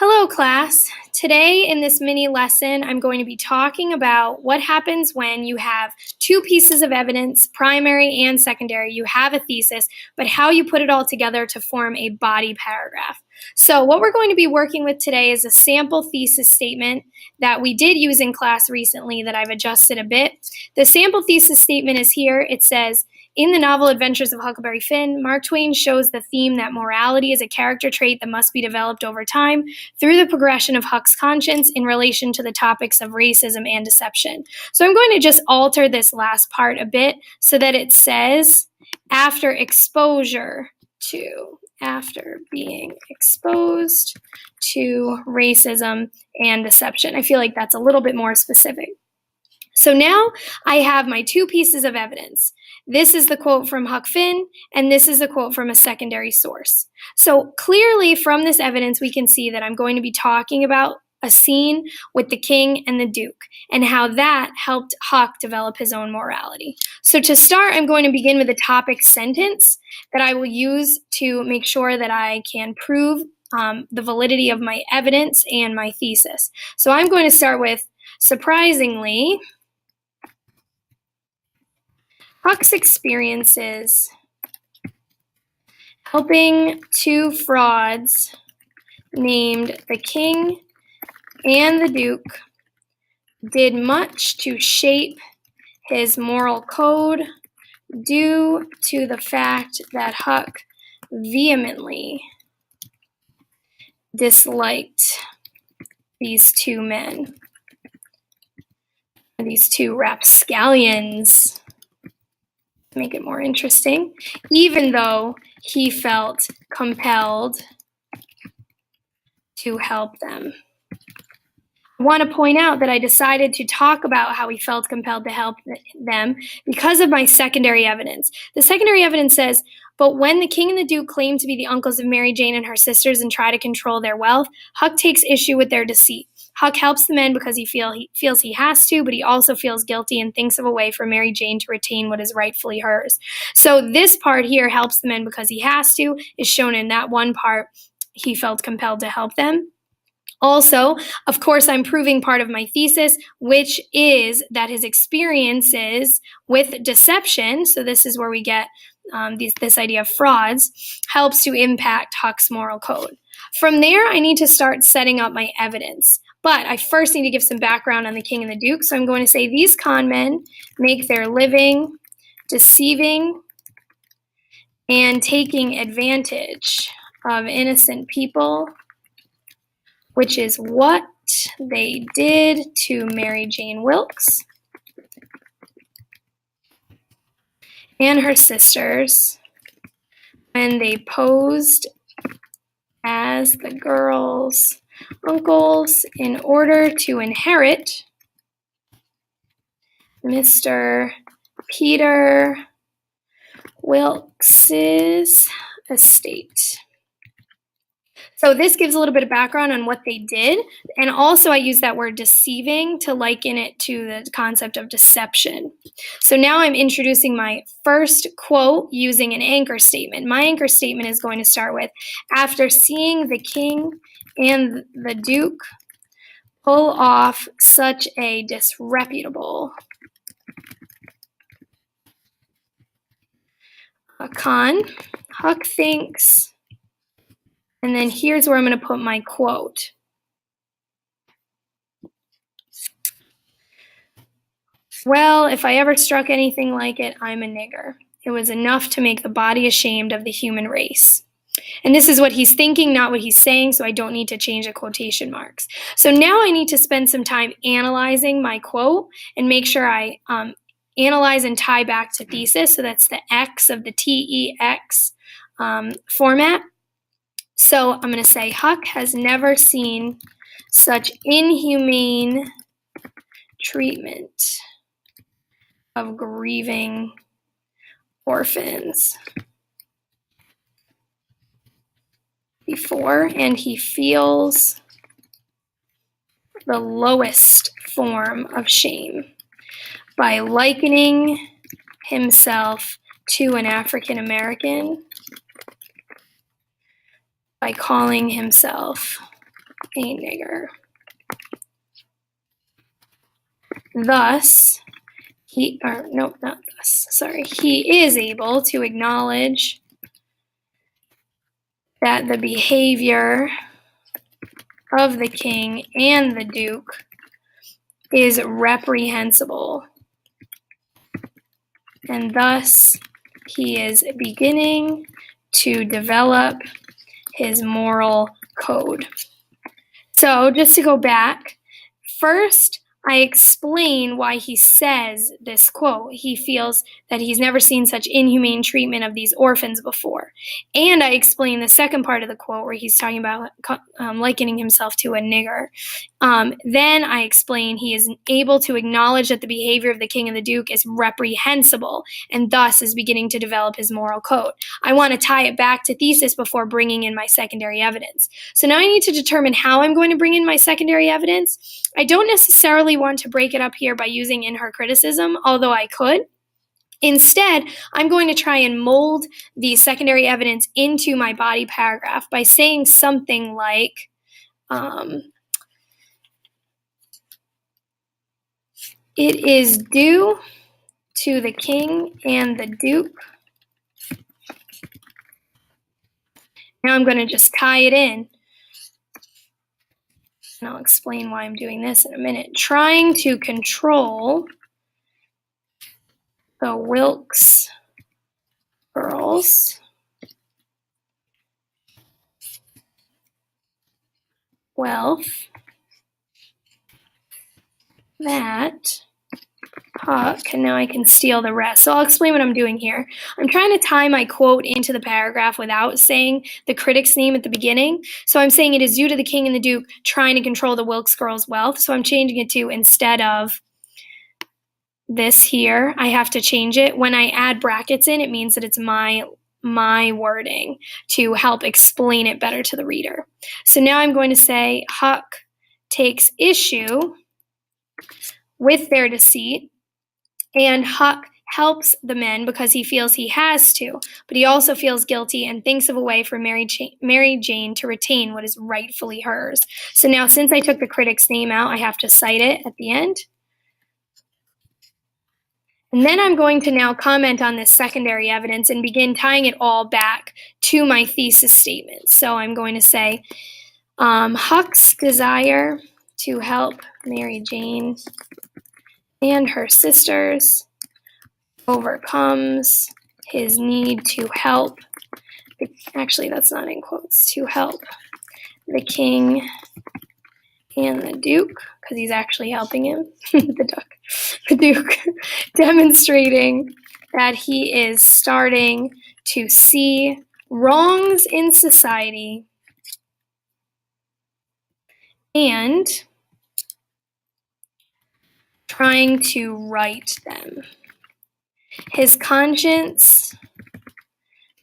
Hello, class. Today in this mini lesson, I'm going to be talking about what happens when you have two pieces of evidence, primary and secondary. You have a thesis, but how you put it all together to form a body paragraph. So what we're going to be working with today is a sample thesis statement that we did use in class recently that I've adjusted a bit. The sample thesis statement is here. It says, in the novel Adventures of Huckleberry Finn, Mark Twain shows the theme that morality is a character trait that must be developed over time through the progression of Huck's conscience in relation to the topics of racism and deception. So I'm going to just alter this last part a bit so that it says, after being exposed to racism and deception. I feel like that's a little bit more specific. So now I have my two pieces of evidence. This is the quote from Huck Finn, and this is the quote from a secondary source. So clearly from this evidence, we can see that I'm going to be talking about a scene with the king and the duke, and how that helped Huck develop his own morality. So to start, I'm going to begin with a topic sentence that I will use to make sure that I can prove the validity of my evidence and my thesis. So I'm going to start with, surprisingly, Huck's experiences helping two frauds named the King and the Duke did much to shape his moral code due to the fact that Huck vehemently disliked these two men, these two rapscallions. Make it more interesting, even though he felt compelled to help them. I want to point out that I decided to talk about how he felt compelled to help them because of my secondary evidence. The secondary evidence says, but when the king and the duke claim to be the uncles of Mary Jane and her sisters and try to control their wealth, Huck takes issue with their deceit. Huck helps the men because he feels he has to, but he also feels guilty and thinks of a way for Mary Jane to retain what is rightfully hers. So this part here, helps the men because he has to, is shown in that one part. He felt compelled to help them. Also, of course, I'm proving part of my thesis, which is that his experiences with deception, so this is where we get this idea of frauds, helps to impact Huck's moral code. From there, I need to start setting up my evidence. But I first need to give some background on the king and the duke. So I'm going to say these con men make their living deceiving and taking advantage of innocent people, which is what they did to Mary Jane Wilkes and her sisters when they posed as the girls' uncles in order to inherit Mr. Peter Wilkes's estate. So this gives a little bit of background on what they did, and also I use that word deceiving to liken it to the concept of deception. So now I'm introducing my first quote using an anchor statement. My anchor statement is going to start with, after seeing the king and the duke pull off such a disreputable con, Huck thinks, and then here's where I'm going to put my quote. Well, if I ever struck anything like it, I'm a nigger. It was enough to make the body ashamed of the human race. And this is what he's thinking, not what he's saying, so I don't need to change the quotation marks. So now I need to spend some time analyzing my quote and make sure I analyze and tie back to thesis. So that's the X of the TEX format. So I'm going to say, Huck has never seen such inhumane treatment of grieving orphans before, and he feels the lowest form of shame by likening himself to an African American by calling himself a nigger. Thus, he is able to acknowledge that the behavior of the king and the duke is reprehensible, and thus he is beginning to develop his moral code. So just to go back, first I explain why he says this quote. He feels that he's never seen such inhumane treatment of these orphans before. And I explain the second part of the quote where he's talking about likening himself to a nigger. Then I explain he is able to acknowledge that the behavior of the king and the duke is reprehensible and thus is beginning to develop his moral code. I want to tie it back to thesis before bringing in my secondary evidence. So now I need to determine how I'm going to bring in my secondary evidence. I don't necessarily want to break it up here by using in her criticism, although I could. Instead, I'm going to try and mold the secondary evidence into my body paragraph by saying something like, it is due to the king and the duke. Now I'm going to just tie it in. And I'll explain why I'm doing this in a minute. Trying to control the Wilkes girls' wealth that Huck, and now I can steal the rest. So I'll explain what I'm doing here. I'm trying to tie my quote into the paragraph without saying the critic's name at the beginning. So I'm saying it is due to the king and the duke trying to control the Wilkes girls' wealth. So I'm changing it to, instead of this here, I have to change it. When I add brackets in, it means that it's my wording to help explain it better to the reader. So now I'm going to say Huck takes issue with their deceit, and Huck helps the men because he feels he has to, but he also feels guilty and thinks of a way for Mary Jane to retain what is rightfully hers. So now, since I took the critic's name out, I have to cite it at the end. And then I'm going to now comment on this secondary evidence and begin tying it all back to my thesis statement. So I'm going to say, Huck's desire to help Mary Jane and her sisters overcomes his need to help, actually that's not in quotes, to help the king and the duke, because he's actually helping him, the duke, demonstrating that he is starting to see wrongs in society and trying to right them. His conscience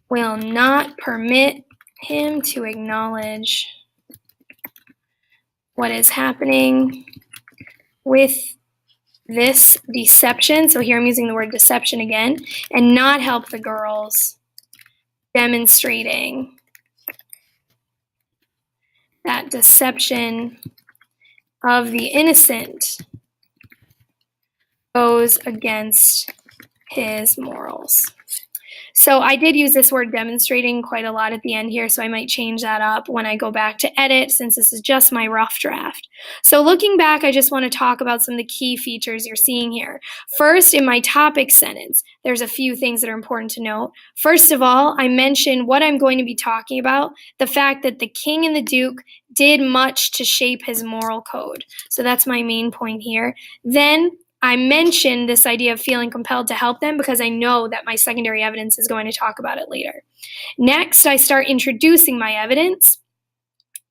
will not permit him to acknowledge what is happening with this deception. So here I'm using the word deception again, and not help the girls, demonstrating that deception of the innocent goes against his morals. So I did use this word demonstrating quite a lot at the end here, so I might change that up when I go back to edit, since this is just my rough draft. So looking back, I just want to talk about some of the key features you're seeing here. First, in my topic sentence, there's a few things that are important to note. First of all, I mentioned what I'm going to be talking about, the fact that the king and the duke did much to shape his moral code. So that's my main point here. Then I mentioned this idea of feeling compelled to help them because I know that my secondary evidence is going to talk about it later. Next, I start introducing my evidence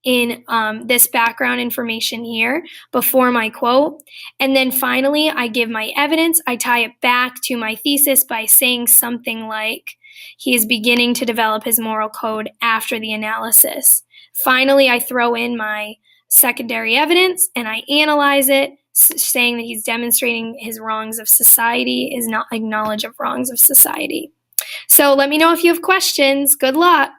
in this background information here before my quote. And then finally, I give my evidence. I tie it back to my thesis by saying something like, he is beginning to develop his moral code after the analysis. Finally, I throw in my secondary evidence and I analyze it, saying that he's demonstrating his wrongs of society, is not knowledge of wrongs of society. So let me know if you have questions. Good luck.